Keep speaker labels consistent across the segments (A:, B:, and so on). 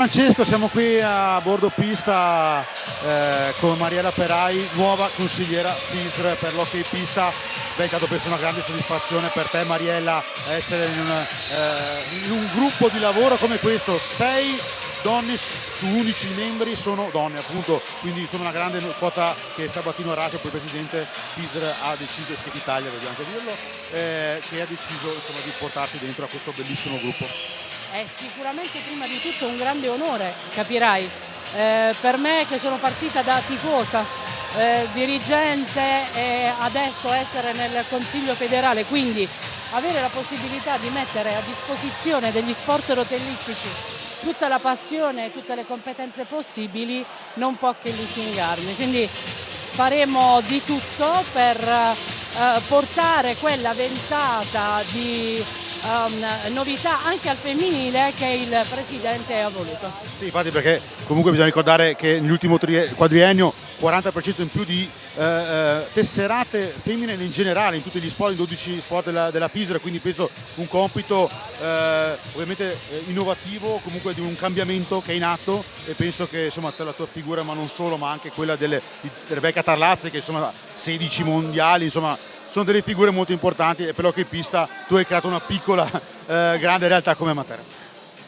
A: Francesco, siamo qui a bordo pista con Mariella Perai, nuova consigliera FISR per l'hockey pista. Beh, intanto penso una grande soddisfazione per te, Mariella, essere in un gruppo di lavoro come questo. 6 donne su 11 membri sono donne, appunto, quindi sono una grande quota che Sabatino Rato, poi presidente FISR, ha deciso, e Skate Italia, dobbiamo anche dirlo, che ha deciso, insomma, di portarti dentro a questo bellissimo gruppo.
B: È sicuramente prima di tutto un grande onore, capirai, per me che sono partita da tifosa, dirigente e adesso essere nel Consiglio federale, quindi avere la possibilità di mettere a disposizione degli sport rotellistici tutta la passione e tutte le competenze possibili non può che lusingarmi, quindi faremo di tutto per portare quella ventata di novità anche al femminile che il presidente ha voluto.
A: Sì, infatti, perché comunque bisogna ricordare che nell'ultimo quadriennio 40% in più di tesserate femmine in generale in tutti gli sport, in 12 sport della FISR, quindi penso un compito ovviamente innovativo, comunque di un cambiamento che è in atto, e penso che insomma la tua figura, ma non solo, ma anche quella di Rebecca Tarlazzi, che insomma 16 mondiali, insomma sono delle figure molto importanti, e per l'hockey pista tu hai creato una piccola grande realtà come Matera.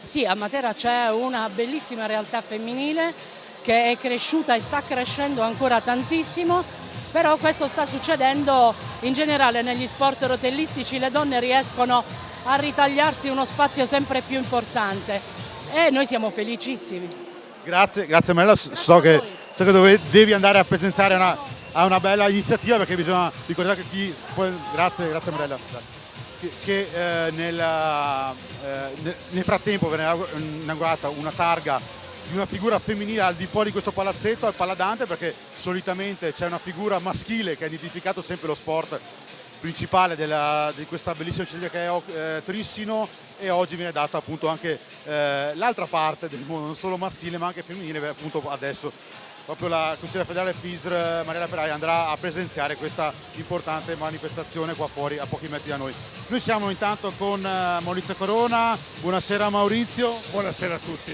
B: Sì, a Matera c'è una bellissima realtà femminile che è cresciuta e sta crescendo ancora tantissimo, però questo sta succedendo in generale negli sport rotellistici, le donne riescono a ritagliarsi uno spazio sempre più importante e noi siamo felicissimi.
A: Grazie Mariella, so che devi andare a presenziare una bella iniziativa, perché bisogna ricordare che qui, grazie Mariella, che nel frattempo viene inaugurata una targa di una figura femminile al di fuori di questo palazzetto, al Paladante, perché solitamente c'è una figura maschile che ha identificato sempre lo sport principale di questa bellissima città che è Trissino, e oggi viene data appunto anche l'altra parte del mondo, non solo maschile ma anche femminile. Appunto adesso proprio la consigliera federale FISR Mariella Perai andrà a presenziare questa importante manifestazione qua fuori, a pochi metri da noi. Noi siamo intanto con Maurizio Corona. Buonasera Maurizio.
C: Buonasera a tutti.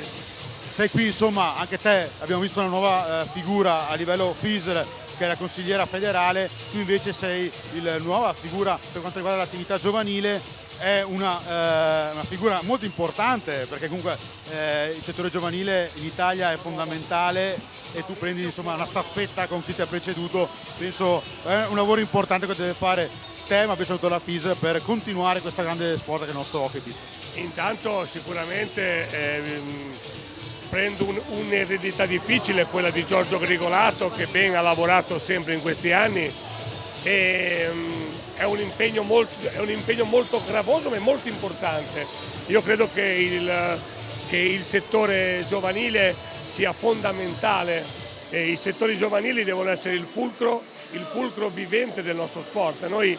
A: Sei qui, insomma, anche te, abbiamo visto una nuova figura a livello FISR, che è la consigliera federale. Tu invece sei la nuova figura per quanto riguarda l'attività giovanile. È una figura molto importante, perché comunque il settore giovanile in Italia è fondamentale, e tu prendi insomma una staffetta con chi ti ha preceduto. Penso è un lavoro importante che deve fare te, ma penso tutta la FISR, per continuare questo grande sport che è il nostro hockey pista.
C: Intanto sicuramente prendo un'eredità difficile, quella di Giorgio Grigolato, che ben ha lavorato sempre in questi anni, e è un impegno molto gravoso ma molto importante. Io credo che il settore giovanile sia fondamentale, e i settori giovanili devono essere il fulcro vivente del nostro sport. Noi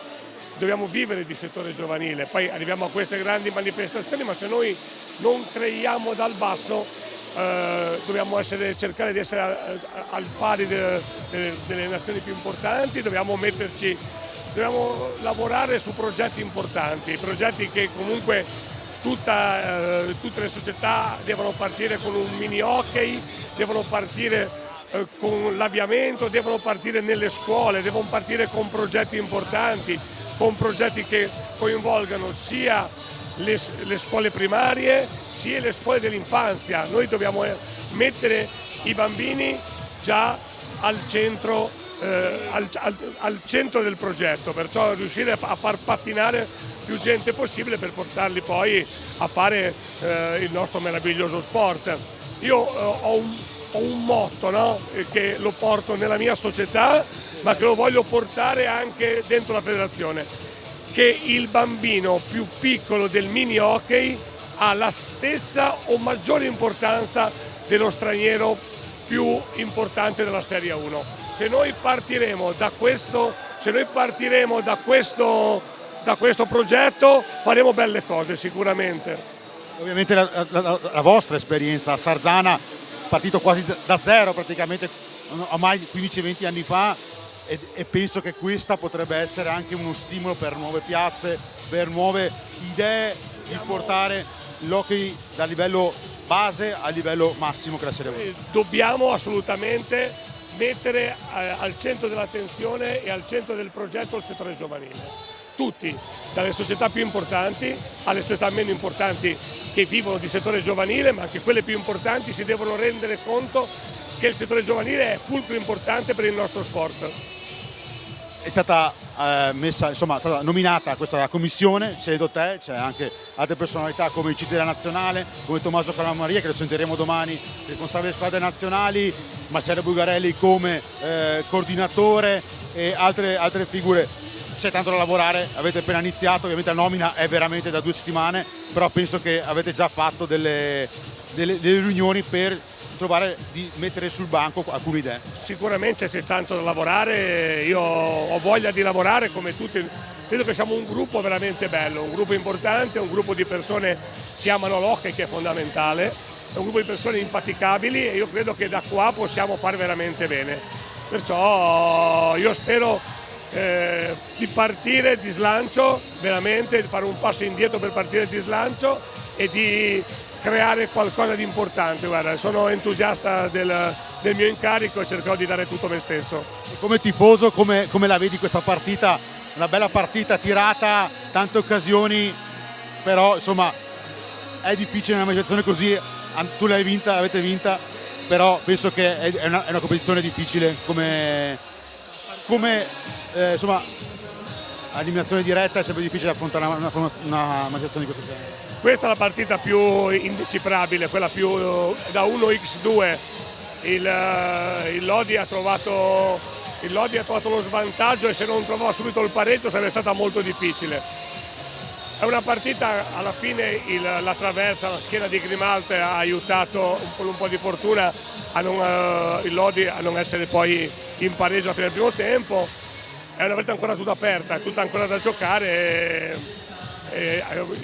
C: dobbiamo vivere di settore giovanile, poi arriviamo a queste grandi manifestazioni, ma se noi non creiamo dal basso dobbiamo cercare di essere al pari delle nazioni più importanti, dobbiamo lavorare su progetti importanti, progetti che comunque tutte le società devono partire con un mini hockey, devono partire con l'avviamento, devono partire nelle scuole, devono partire con progetti importanti, con progetti che coinvolgano sia le scuole primarie sia le scuole dell'infanzia. Noi dobbiamo mettere i bambini già al centro del progetto, perciò riuscire a far pattinare più gente possibile per portarli poi a fare il nostro meraviglioso sport. Io ho un motto, no? Che lo porto nella mia società, ma che lo voglio portare anche dentro la federazione, che il bambino più piccolo del mini hockey ha la stessa o maggiore importanza dello straniero più importante della Serie 1. Se noi partiremo da questo progetto, faremo belle cose sicuramente.
A: Ovviamente la vostra esperienza a Sarzana, partito quasi da zero praticamente, ormai 15-20 anni fa, e penso che questa potrebbe essere anche uno stimolo per nuove piazze, per nuove idee di portare l'hockey dal livello base a livello massimo che la Serie 1.
C: Dobbiamo assolutamente mettere al centro dell'attenzione e al centro del progetto il settore giovanile. Tutti, dalle società più importanti alle società meno importanti che vivono di settore giovanile, ma anche quelle più importanti si devono rendere conto che il settore giovanile è fulcro importante per il nostro sport.
A: È stata stata nominata questa commissione, c'è te, c'è anche altre personalità come il CT della Nazionale, come Tommaso Calamaria che lo sentiremo domani, responsabile delle squadre nazionali, Marcello Bulgarelli come coordinatore e altre figure. C'è tanto da lavorare, avete appena iniziato, ovviamente la nomina è veramente da 2 settimane, però penso che avete già fatto delle riunioni per trovare di mettere sul banco alcune idee.
C: Sicuramente c'è tanto da lavorare, io ho voglia di lavorare come tutti, credo che siamo un gruppo veramente bello, un gruppo importante, un gruppo di persone che amano l'hockey, che è fondamentale, è un gruppo di persone infaticabili e io credo che da qua possiamo fare veramente bene. Perciò io spero di partire di slancio, veramente di fare un passo indietro per partire di slancio e di creare qualcosa di importante. Guarda, sono entusiasta del mio incarico e cercherò di dare tutto me stesso.
A: E come tifoso, come la vedi questa partita? Una bella partita tirata, tante occasioni, però insomma è difficile una manifestazione così, tu l'avete vinta, però penso che è una competizione difficile come insomma l'eliminazione diretta è sempre difficile affrontare una manifestazione di questo genere.
C: Questa è la partita più indecifrabile, quella più da 1x2. Il Lodi ha trovato lo svantaggio e se non trovava subito il pareggio sarebbe stata molto difficile. È una partita, alla fine la traversa, la schiena di Grimalt ha aiutato con un po' di fortuna il Lodi a non essere poi in pareggio alla fine del primo tempo. È una partita ancora tutta aperta, è tutta ancora da giocare.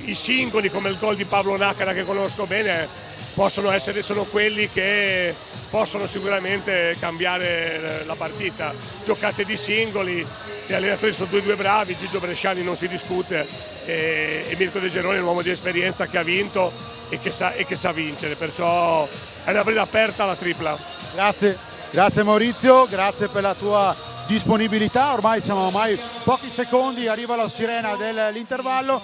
C: I singoli come il gol di Pablo Nacara che conosco bene sono quelli che possono sicuramente cambiare la partita. Giocate di singoli, gli allenatori sono due bravi, Gigio Bresciani non si discute e Mirko De Geroni è un uomo di esperienza che ha vinto e che sa vincere, perciò è una partita aperta alla tripla.
A: Grazie Maurizio, grazie per la tua disponibilità, ormai siamo pochi secondi, arriva la sirena dell'intervallo.